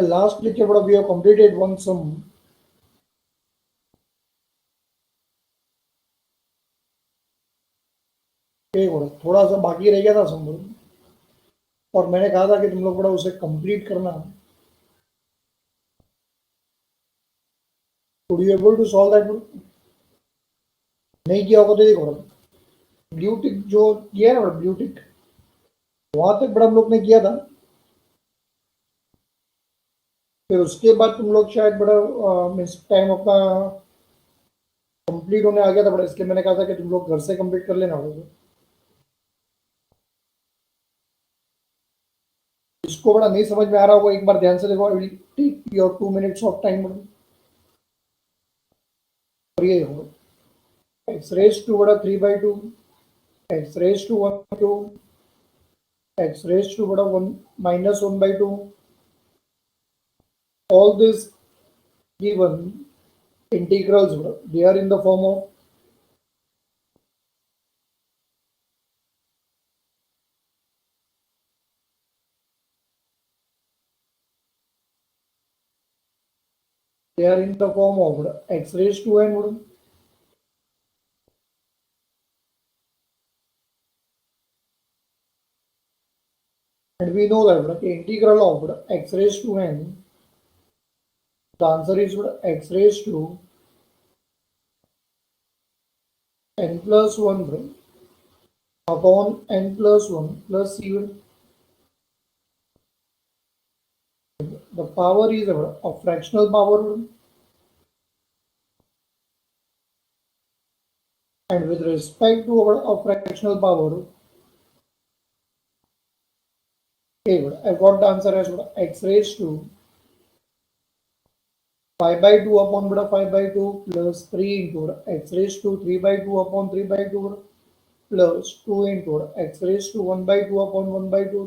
last lecture we have completed one sum. थोड़ा सा बाकी रह गया था सम और मैंने कहा था कि तुम लोग बड़ा उसे कंप्लीट करना. Would you able to solve that? नहीं किया होगा तो देखो ब्लू टिक जो किया है ना ब्लू टिक वहां तक बड़ा हम लोग ने किया था. फिर उसके बाद तुम लोग शायद बड़ा मीन्स टाइम अपना कंप्लीट होने आ गया था बड़ा, इसलिए मैंने कहा था कि तुम लोग घर से कंप्लीट कर लेना होगा. इसको बड़ा नहीं समझ में आ रहा होगा एक बार ध्यान से देखो. I will take your 2 minutes of time. और ये होगा एक्स रेज टू बड़ा 3/2 x raise to 1/2 x raise to बड़ा 1 -1/2. All these given integrals they are in the form of x raised to n. And we know that the integral of x raised to n, the answer is x raised to n plus 1 upon n plus 1 plus c. The power is a fractional power. And with respect to a fractional power, I got the answer as x raised to 5/2 upon 5/2 plus 3 into x raised to 3/2 upon 3/2 plus 2 into x raised to 1/2 upon 1/2.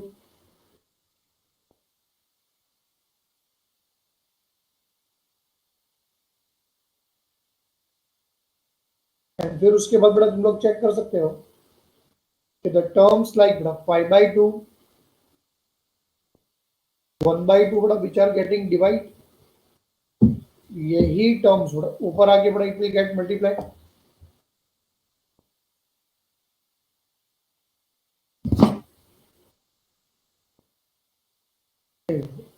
And फिर उसके बाद तुम लोग check कर सकते हो कि the terms like 5/2 1/2 which are getting divide, यही टर्म्स ऊपर आके इट विल गेट मल्टीप्लाई.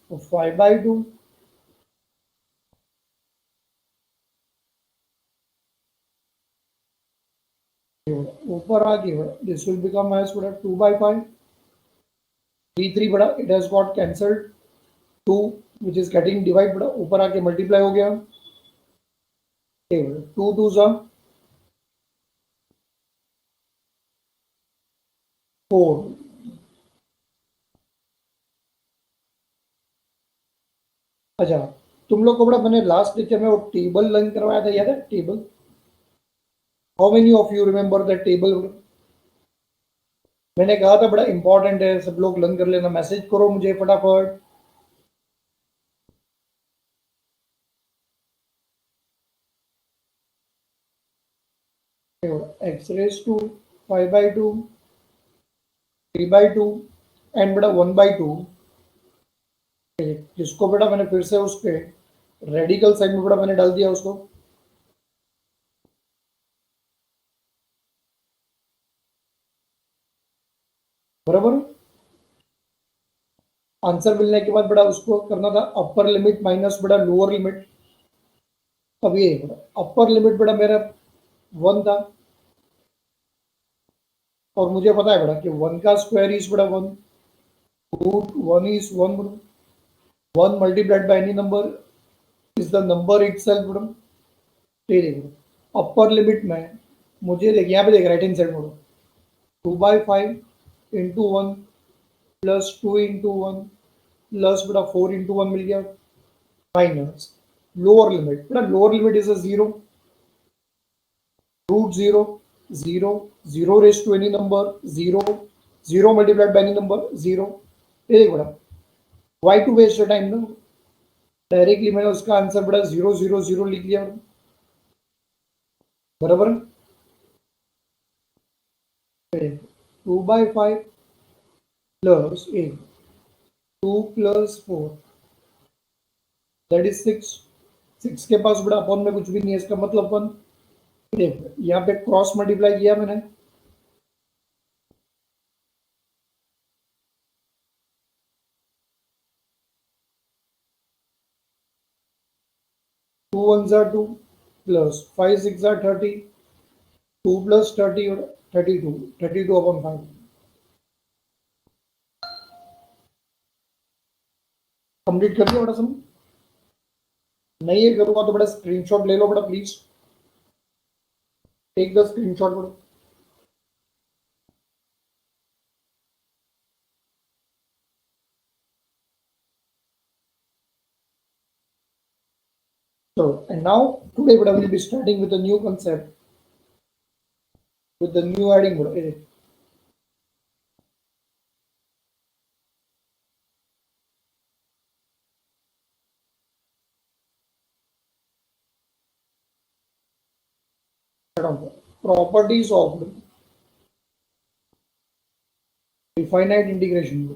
तो 5/2 ऊपर आके this will become as 2/5. 3 it has got cancelled. 2 which is getting divide ऊपर आके मल्टीप्लाई हो गया. 2 2 4. अच्छा तुम लोग को मैंने लास्ट लेक्चर में वो टेबल लर्न करवाया था, याद है table? How many of you remember the table? मैंने कहा था बड़ा इंपॉर्टेंट है, सब लोग लर्न कर लेना. मैसेज करो मुझे फटाफट. X raise to 5/2 3/2 and 1/2. जिसको मैंने फिर से उस पे रेडिकल साइड में मैंने डाल दिया उसको. बराबर. आंसर मिलने के बाद उसको करना था upper limit minus lower limit. अब ये अपर लिमिट मेरा 1 था और मुझे पता है कि 1 का square is 1, root 1 is 1. 1 multiplied by any number is the number itself. Upper limit में मुझे देख यहाँ पे देख राइट हैंड साइड में 2/5 into 1 plus 2 into 1 plus 4 into 1 मिल गया minus lower limit. Lower limit is a 0. Root 0 0 0 raise to any number 0 0 multiplied by any number 0. ये देख वाई टू वेस्ट टाइम ना, डायरेक्टली मैंने उसका आंसर 0 0 0 लिख लिया. बराबर. 2/5 प्लस 8 2 प्लस 4 दैट इज 6। 6 के पास बड़ा अपॉन में कुछ भी नहीं है, इसका मतलब अपन देख यहाँ पे क्रॉस मल्टीप्लाई किया मैंने, 2 1 are 2 प्लस 5 6 are 30, 2 प्लस 30 और 32, 32 अपॉन 5। कंप्लीट कर दिया बड़ा समझ? नहीं है करूंगा तो बड़ा स्क्रीनशॉट ले लो बड़ा प्लीज, टेक द स्क्रीनशॉट बड़ा। So, and now today we will be starting with a new concept, with the new adding bro. Properties of definite integration bro.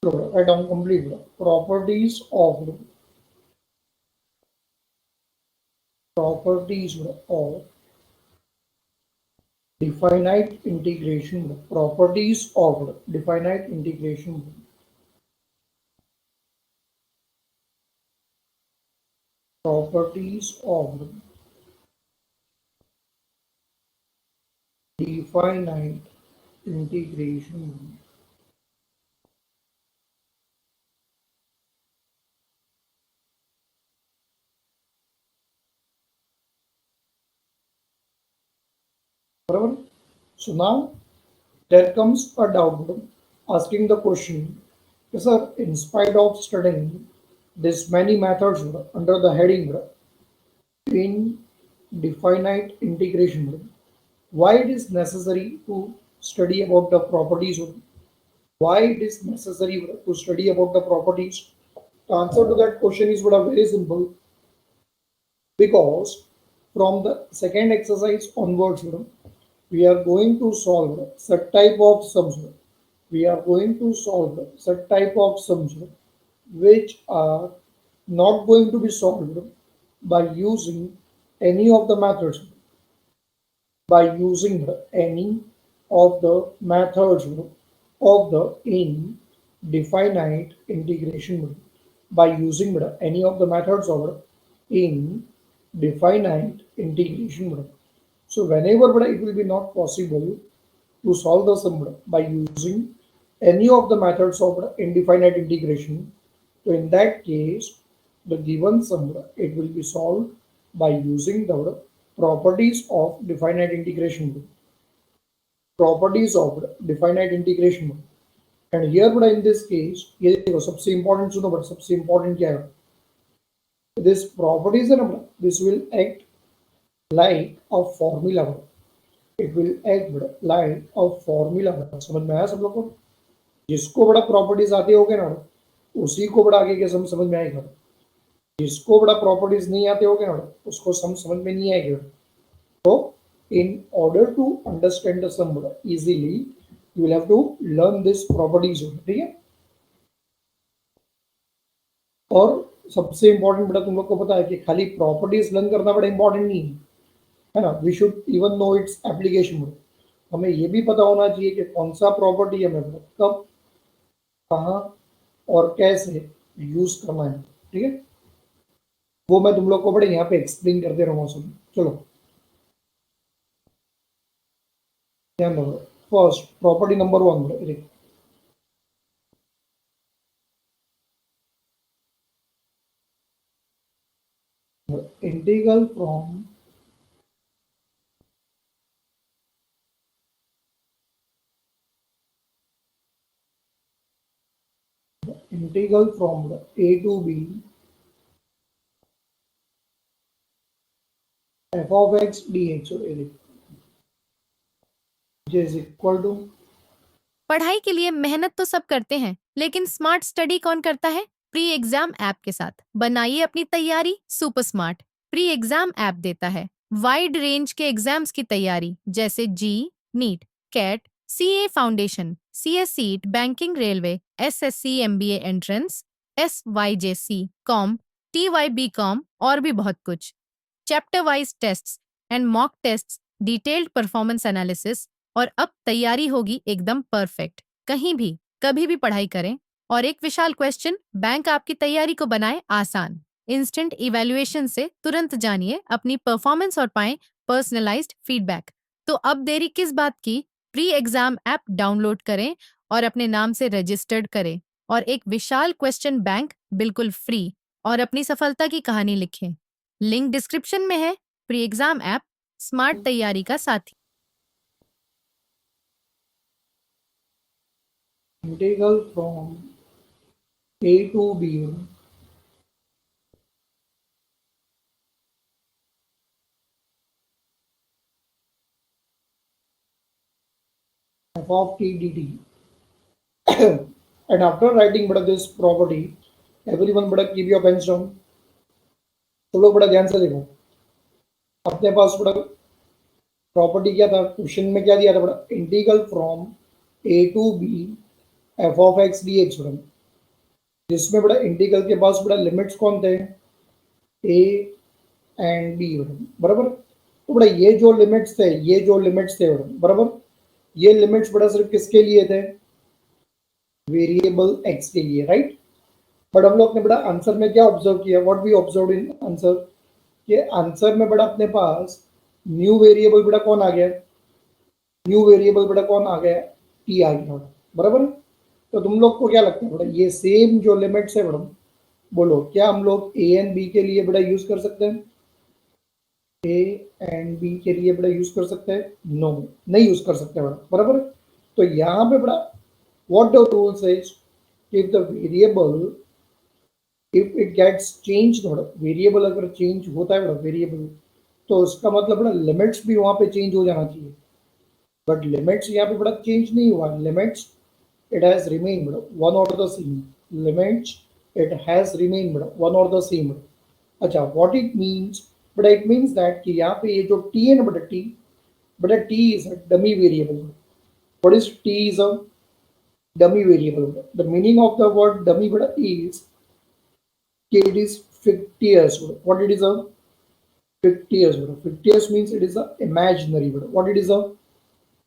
So, write down complete bro. Properties bro, of definite integration bro. Properties of definite integration bro. Properties of definite integration. Bro. So now there comes a doubt bro, asking the question, sir, in spite of studying this many methods bro, under the heading bro, in definite integration bro, why it is necessary to study about the properties bro? Why it is necessary bro, to study about the properties? The answer to that question is bro, very simple, because from the second exercise onwards bro, we are going to solve such type of sums. We are going to solve such type of sums which are not going to be solved by using any of the methods, by using any of the methods of the indefinite integration, by using any of the methods of indefinite integration. So whenever it will be not possible to solve the sum by using any of the methods of indefinite integration, so in that case, the given sum it will be solved by using the properties of definite integration. Properties of definite integration. And here in this case, ये देखो सबसे important सुनो, but सबसे important क्या है? This properties है ना, this will act like a formula. It will act like a formula. समझ में आया सब लोग को? जिसको बड़ा प्रॉपर्टीज आती होगे ना, उसी को बड़ा आगे के सम समझ में आएगा। जिसको बड़ा प्रॉपर्टीज नहीं आते होगे ना, उसको सम समझ में नहीं आएगा। तो in order to understand the sum easily, you will have to learn this properties, ठीक है? और सबसे इंपॉर्टेंट बड़ा तुम लोग को पता है कि खाली प्रॉपर्टीज लर्न करना बड़ा इंपॉर्टेंट नहीं है ना, we should even know its application. हमें ये भी पता होना चाहिए कि कौन सा प्रॉपर्टी हमें कब, कहाँ और कैसे यूज करना है, ठीक है? वो मैं तुम लोग को बड़े यहाँ पे एक्सप्लेन करते रहूंगा सुन। चलो ध्यान दो। First property number 1, integral from a to b f of x dx is equal to पढ़ाई के लिए मेहनत तो सब करते हैं, लेकिन स्मार्ट स्टडी कौन करता है? प्री एग्जाम ऐप के साथ बनाइए अपनी तैयारी super smart. Pre exam app देता है वाइड रेंज के एग्जाम्स की तैयारी, जैसे JEE, NEET, CAT, CA foundation, CSEET, banking, railway, SSC, MBA entrance, SYJC, com, TY com और भी बहुत कुछ। Chapter wise tests and mock tests, detailed performance analysis, और अब तैयारी होगी एकदम परफेक्ट। कहीं भी कभी भी पढ़ाई करें। और एक विशाल क्वेश्चन बैंक आपकी तैयारी को बनाए आसान। इंस्टेंट इवैल्यूएशन से तुरंत जानिए अपनी परफॉर्मेंस और पाएं पर्सनलाइज्ड फीडबैक। तो अब देरी किस बात की? प्री एग्जाम ऐप डाउनलोड करें और अपने नाम से रजिस्टर्ड करें और एक विशाल क्वेश्चन बैंक बिल्कुल फ्री और अपनी सफलता की कहानी लिखें। लिंक डिस्क्रिप्शन में है। प्री एग्जाम ऐप स्मार्ट तैयारी का साथी। integral from a to b f of t dt and after writing बड़ा this property everyone बड़ा keep your pens down। तो लोग बड़ा ध्यान से देखो, अपने पास बड़ा प्रॉपर्टी क्या था, क्वेश्चन में क्या दिया था बड़ा, integral from a to b f of x d x बड़ा, जिसमें बड़ा इंटीग्रल के पास बड़ा लिमिट्स कौन थे, ए एंड बी बराबर। तो बड़ा ये जो लिमिट्स थे, ये जो लिमिट्स थे बराबर, ये लिमिट्स बड़ा सिर्फ किसके लिए थे, वेरिएबल एक्स के लिए, राइट। बट हम लोग ने बड़ा आंसर में क्या ऑब्जर्व किया, what we observe in answer, ये आंसर में बड़ा अपने पास न्यू वेरिएबल बड़ा कौन आ गया, न्यू वेरिएबल बड़ा कौन आ गया, टी आ गया बराबर। तो तुम लोग को क्या लगता है बड़ा, ये सेम जो लिमिट्स है बड़ा, बोलो क्या हम लोग ए एंड बी के लिए बड़ा यूज कर सकते हैं, ए एंड बी के लिए बड़ा यूज कर सकते हैं, नो नहीं यूज कर सकते बड़ा बराबर। तो यहाँ पे बड़ा what the rule says, if the variable if it gets change, बड़ा वेरिएबल अगर चेंज होता है बड़ा वेरिएबल, तो उसका मतलब बड़ा लिमिट्स भी वहां पे चेंज हो जाना चाहिए। बट लिमिट्स यहाँ पे बड़ा चेंज नहीं हुआ, limits it has remained one or the same, limits it has remained one or the same। अच्छा what it means, but it means that कि यहाँ पे ये जो t है ना बटा t is a dummy variable। what is t is a dummy variable, the meaning of the word dummy बटा is कि it is fictitious। what it is a fictitious, fictitious means it is a imaginary, what it is a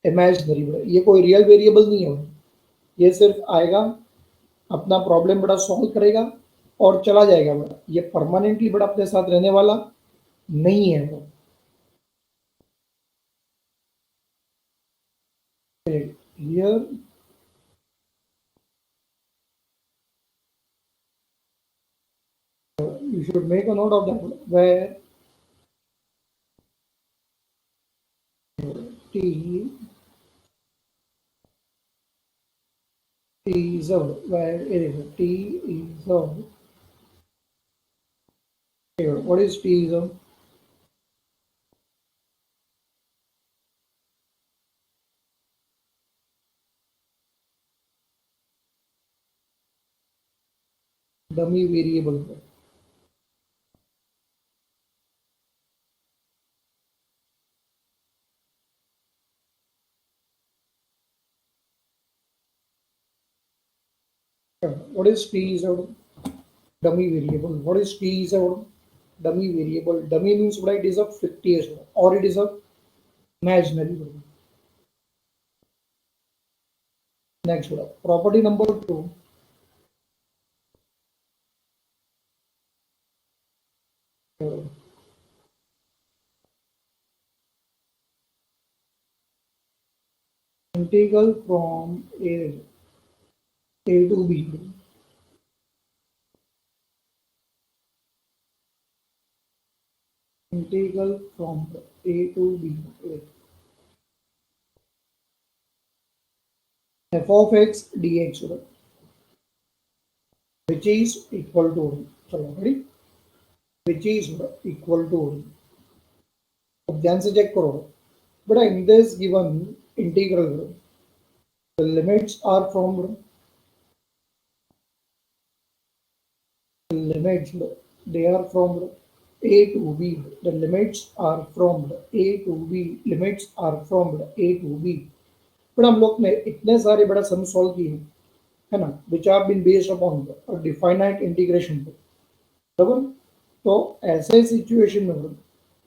imaginary, ये कोई real variable नहीं है, ये सिर्फ आएगा अपना प्रॉब्लम बड़ा सॉल्व करेगा और चला जाएगा बड़ा, ये परमानेंटली बड़ा अपने साथ रहने वाला नहीं है वो। Here you should make a note of that where t is a, where it is t is a, here what is t is a, dummy variable। what is t is a dummy variable, what is t is a dummy variable, dummy means what, it is a fictitious or it is a imaginary। next property number 2, integral from a to b, integral from a to b, f of x dx, which is equal to, chalo ready, which is equal to अब ध्यान से check करो बेटा, in this given integral the limits are from the limits they are from a to b, the limits are from a to b, limits are from a to b। but हम लोग ने इतने सारे बड़ा sum solve किए है ना, which are been based upon definite integration पे, बराबर। तो ऐसे सिचुएशन में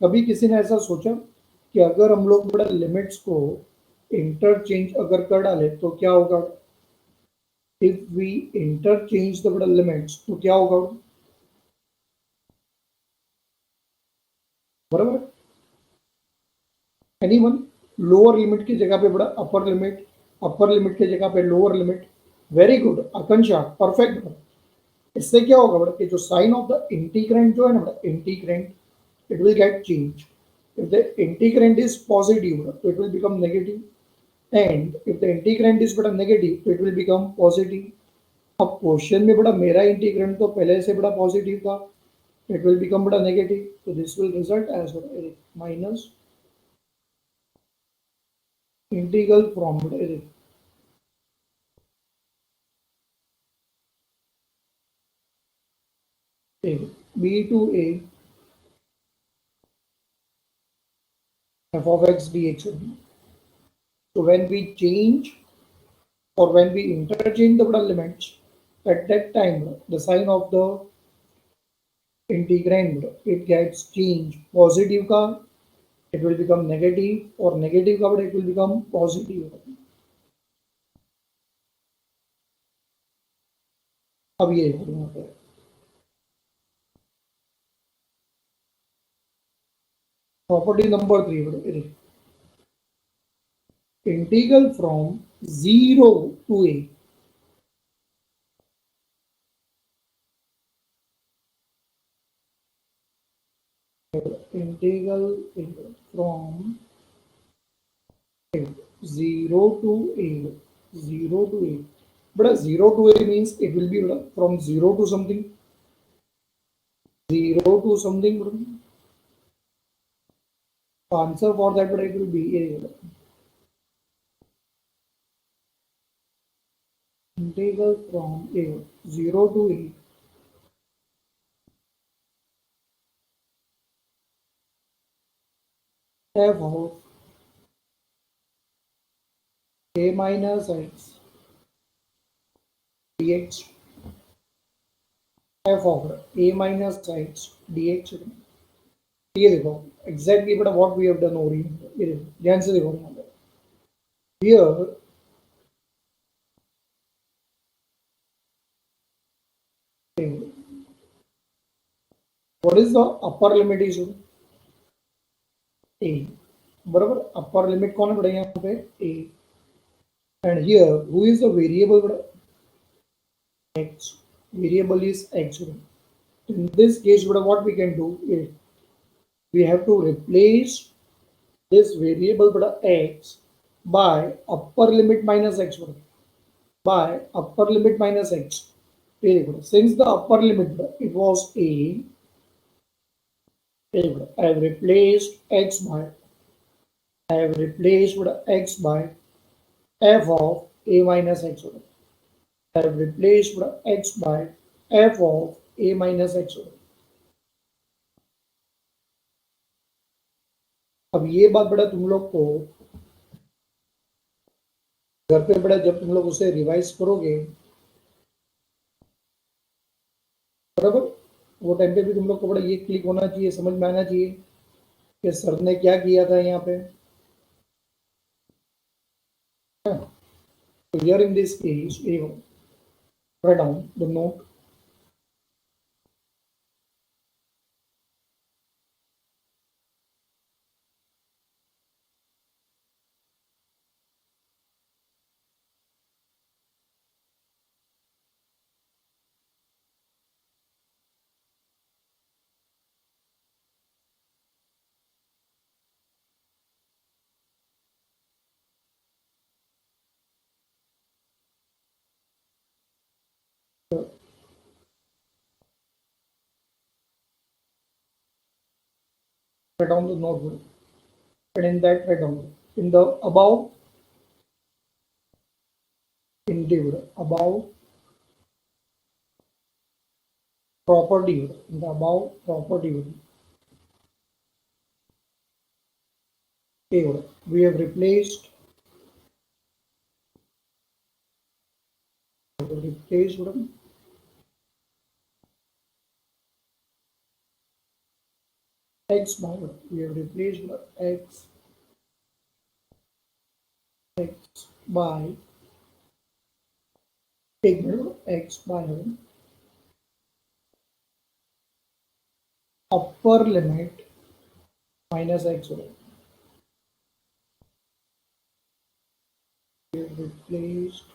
कभी किसी ने ऐसा सोचा कि अगर हम लोग बड़ा लिमिट्स को इंटरचेंज अगर कर डाले तो क्या होगा? इफ वी इंटरचेंज द बड़ा लिमिट्स तो क्या होगा? बराबर। एनीवन? लोअर लिमिट की जगह पे बड़ा अपर लिमिट की जगह पे लोअर लिमिट। वेरी गुड आकांक्षा, परफेक्ट। इससे क्या होगा बड़ा कि जो साइन ऑफ द इंटीग्रेंट जो है ना बड़ा, integrant it will get changed. If the integrand is positive, it will become negative, and if the integrand is बड़ा negative, it will become positive. अब क्वेश्चन में बड़ा मेरा इंटीग्रेंड तो पहले से बड़ा पॉजिटिव था, it will become बड़ा नेगेटिव, तो this will result as minus integral from a b to a f of x dx। So when we change or when we interchange the limits, at that time the sign of the integrand it gets changed, positive का it will become negative और negative का it will become positive। अब ये यहाँ पे property number 3, integral from 0 to a, integral from 0 to a, 0 to a, but 0 to a means it will be from 0 to something, 0 to something, answer for that but it will be a integral from a 0 to a f of a minus x dx, f of a minus x dx। ये देखो exactly बड़ा what we have done over here, ये देखो ध्यान से देखो यहाँ पे, here what is the upper limit is a, बराबर। अपर लिमिट कौन है बड़ा यहाँ पे? a, and here who is the variable बड़ा? x, variable is x। in this case what we can do is we have to replace this variable x by upper limit minus x, by upper limit minus x। Since the upper limit it was a, I have replaced x by f of a minus x। I have replaced x by f of a minus x। अब ये बात बड़ा तुम लोग को घर पे बड़ा जब तुम लोग उसे रिवाइज करोगे, बराबर, वो टाइम पे भी तुम लोग को बड़ा ये क्लिक होना चाहिए, समझ में आना चाहिए कि सर ने क्या किया था यहाँ पे। So here in this case, write down the note write down the notebook। and in that rectangle, in the above, above property, in the above property, we have replaced x by, we have replaced x by, take x by upper limit minus x, we have replaced